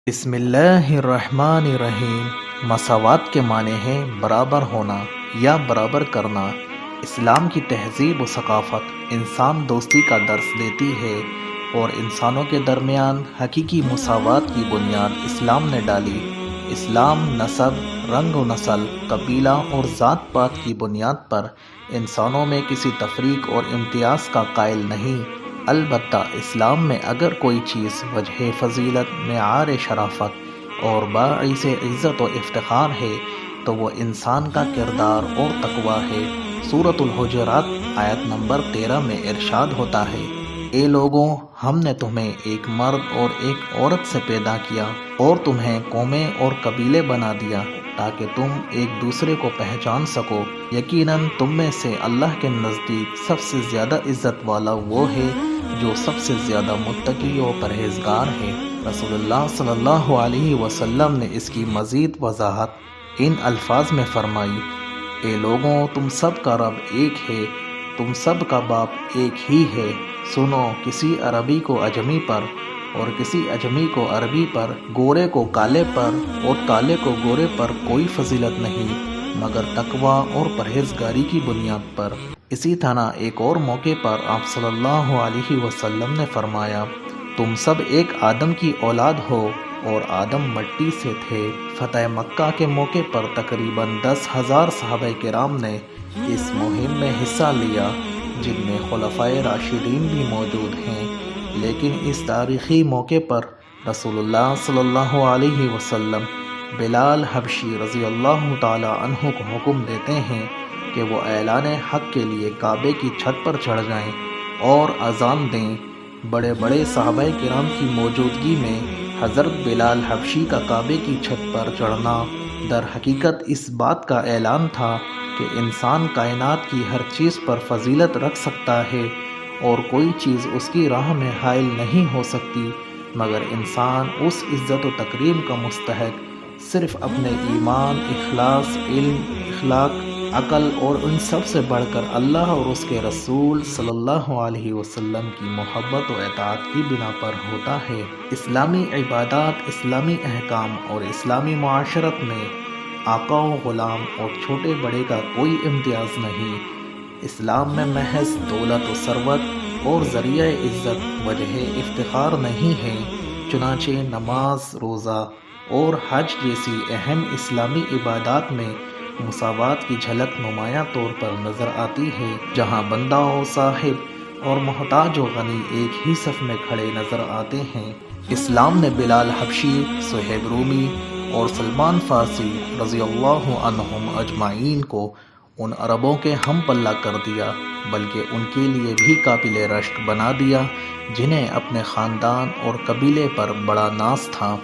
بسم اللہ الرحمن الرحیم۔ مساوات کے معنی ہے برابر ہونا یا برابر کرنا۔ اسلام کی تہذیب و ثقافت انسان دوستی کا درس دیتی ہے اور انسانوں کے درمیان حقیقی مساوات کی بنیاد اسلام نے ڈالی۔ اسلام نسب، رنگ و نسل، قبیلہ اور ذات پات کی بنیاد پر انسانوں میں کسی تفریق اور امتیاز کا قائل نہیں۔ البتہ اسلام میں اگر کوئی چیز وجہ فضیلت، معیار شرافت اور باعث عزت و افتخار ہے تو وہ انسان کا کردار اور تقوی ہے۔ سورۃ الحجرات آیت نمبر 13 میں ارشاد ہوتا ہے، اے لوگوں، ہم نے تمہیں ایک مرد اور ایک عورت سے پیدا کیا اور تمہیں قومیں اور قبیلے بنا دیا تاکہ تم ایک دوسرے کو پہچان سکو۔ یقیناً تم میں سے اللہ کے نزدیک سب سے زیادہ عزت والا وہ ہے جو سب سے زیادہ متقی و پرہیزگار ہے۔ رسول اللہ صلی اللہ علیہ وسلم نے اس کی مزید وضاحت ان الفاظ میں فرمائی، اے لوگوں، تم سب کا رب ایک ہے، تم سب کا باپ ایک ہی ہے۔ سنو، کسی عربی کو اجمی پر اور کسی اجمی کو عربی پر، گورے کو کالے پر اور کالے کو گورے پر کوئی فضیلت نہیں مگر تقوی اور پرہیزگاری کی بنیاد پر۔ اسی طرح ایک اور موقع پر آپ صلی اللہ علیہ وسلم نے فرمایا، تم سب ایک آدم کی اولاد ہو اور آدم مٹی سے تھے۔ فتح مکہ کے موقع پر تقریباً 10,000 صحابہ کرام نے اس مہم میں حصہ لیا، جن میں خلفائے راشدین بھی موجود ہیں۔ لیکن اس تاریخی موقع پر رسول اللہ صلی اللہ علیہ وسلم بلال حبشی رضی اللہ تعالی عنہ کو حکم دیتے ہیں کہ وہ اعلان حق کے لیے کعبے کی چھت پر چڑھ جائیں اور اذان دیں۔ بڑے بڑے صحابہ کرام کی موجودگی میں حضرت بلال حبشی کا کعبے کی چھت پر چڑھنا در حقیقت اس بات کا اعلان تھا کہ انسان کائنات کی ہر چیز پر فضیلت رکھ سکتا ہے اور کوئی چیز اس کی راہ میں حائل نہیں ہو سکتی مگر انسان اس عزت و تکریم کا مستحق صرف اپنے ایمان، اخلاص، علم، اخلاق، عقل اور ان سب سے بڑھ کر اللہ اور اس کے رسول صلی اللہ علیہ وسلم کی محبت و اطاعت کی بنا پر ہوتا ہے۔ اسلامی عبادات، اسلامی احکام اور اسلامی معاشرت میں آقا و غلام اور چھوٹے بڑے کا کوئی امتیاز نہیں۔ اسلام میں محض دولت و ثروت اور ذریعہ عزت وجہ افتخار نہیں ہے، چنانچہ نماز، روزہ اور حج جیسی اہم اسلامی عبادات میں مساوات کی جھلک نمایاں طور پر نظر آتی ہے، جہاں بندہ و صاحب اور محتاج و غنی ایک ہی صف میں کھڑے نظر آتے ہیں۔ اسلام نے بلال حبشی، صہیب رومی اور سلمان فارسی رضی اللہ عنہم اجمعین کو ان عربوں کے ہم پلہ کر دیا، بلکہ ان کے لیے بھی قابل رشک بنا دیا جنہیں اپنے خاندان اور قبیلے پر بڑا ناز تھا۔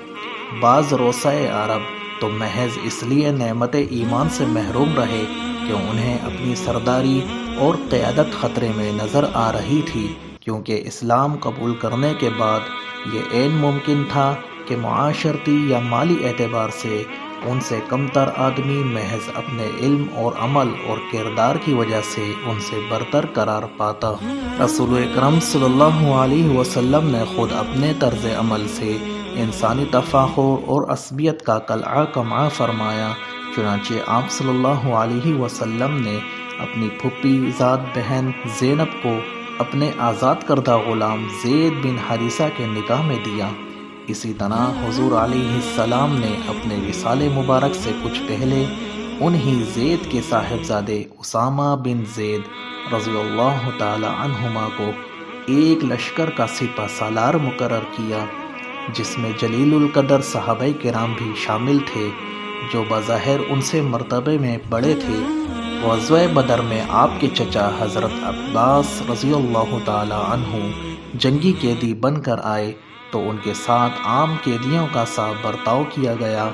بعض روسائے عرب تو محض اس لیے نعمت ایمان سے محروم رہے کہ انہیں اپنی سرداری اور قیادت خطرے میں نظر آ رہی تھی، کیونکہ اسلام قبول کرنے کے بعد یہ عین ممکن تھا کہ معاشرتی یا مالی اعتبار سے ان سے کمتر آدمی محض اپنے علم اور عمل اور کردار کی وجہ سے ان سے برتر قرار پاتا۔ رسول اکرم صلی اللہ علیہ وسلم نے خود اپنے طرز عمل سے انسانی تفاخر اور عصبیت کا قلعہ قمع فرمایا۔ چنانچہ آپ صلی اللہ علیہ وسلم نے اپنی پھوپھی زاد بہن زینب کو اپنے آزاد کردہ غلام زید بن حارثہ کے نکاح میں دیا۔ اسی طرح حضور علیہ السلام نے اپنے وصال مبارک سے کچھ پہلے انہی زید کے صاحبزادے اسامہ بن زید رضی اللہ تعالی عنہما کو ایک لشکر کا سپہ سالار مقرر کیا، جس میں جلیل القدر صحابہ کرام بھی شامل تھے جو بظاہر ان سے مرتبے میں بڑے تھے۔ غزوہ بدر میں آپ کے چچا حضرت عباس رضی اللہ تعالی عنہ جنگی قیدی بن کر آئے تو ان کے ساتھ عام قیدیوں کا سا برتاؤ کیا گیا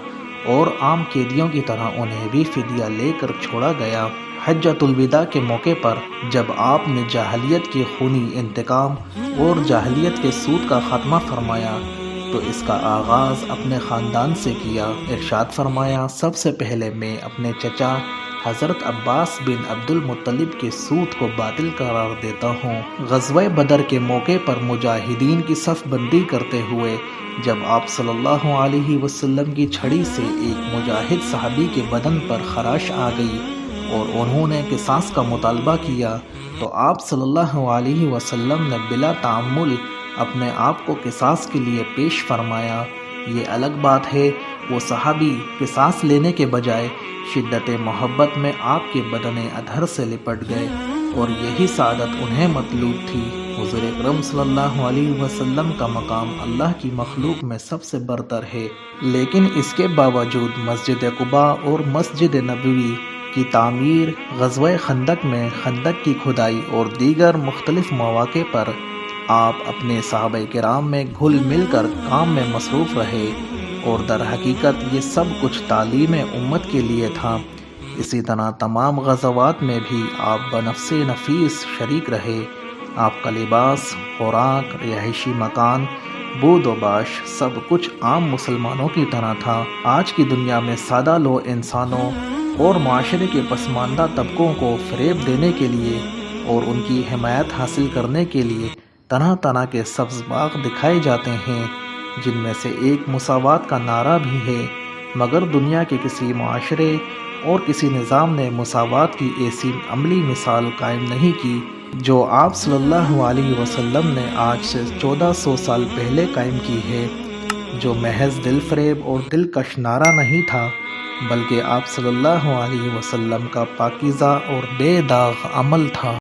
اور عام قیدیوں کی طرح انہیں بھی فدیہ لے کر چھوڑا گیا۔ حجۃ الوداع کے موقع پر جب آپ نے جاہلیت کے خونی انتقام اور جاہلیت کے سود کا خاتمہ فرمایا تو اس کا آغاز اپنے خاندان سے کیا۔ ارشاد فرمایا، سب سے پہلے میں اپنے چچا حضرت عباس بن عبد المطلب کے سود کو باطل قرار دیتا ہوں۔ غزوہ بدر کے موقع پر مجاہدین کی صف بندی کرتے ہوئے جب آپ صلی اللہ علیہ وسلم کی چھڑی سے ایک مجاہد صحابی کے بدن پر خراش آ گئی اور انہوں نے قصاص کا مطالبہ کیا تو آپ صلی اللہ علیہ وسلم نے بلا تعمل اپنے آپ کو قصاص کے لیے پیش فرمایا۔ یہ الگ بات ہے وہ صحابی قصاص لینے کے بجائے شدت محبت میں آپ کے بدن اطہر سے لپٹ گئے اور یہی سعادت انہیں مطلوب تھی۔ حضور اکرم صلی اللہ علیہ وسلم کا مقام اللہ کی مخلوق میں سب سے برتر ہے، لیکن اس کے باوجود مسجد قباء اور مسجد نبوی کی تعمیر، غزوہ خندق میں خندق کی کھدائی اور دیگر مختلف مواقع پر آپ اپنے صحابہ کرام میں گھل مل کر کام میں مصروف رہے اور در حقیقت یہ سب کچھ تعلیم امت کے لیے تھا۔ اسی طرح تمام غزوات میں بھی آپ بنفس نفیس شریک رہے۔ آپ کا لباس، خوراک، رہائشی مکان، بود و باش سب کچھ عام مسلمانوں کی طرح تھا۔ آج کی دنیا میں سادہ لو انسانوں اور معاشرے کے پسماندہ طبقوں کو فریب دینے کے لیے اور ان کی حمایت حاصل کرنے کے لیے طرح طرح کے سبز باغ دکھائے جاتے ہیں، جن میں سے ایک مساوات کا نعرہ بھی ہے، مگر دنیا کے کسی معاشرے اور کسی نظام نے مساوات کی ایسی عملی مثال قائم نہیں کی جو آپ صلی اللہ علیہ وسلم نے آج سے 1400 سال پہلے قائم کی ہے، جو محض دل فریب اور دلکش نعرہ نہیں تھا بلکہ آپ صلی اللہ علیہ وسلم کا پاکیزہ اور بے داغ عمل تھا۔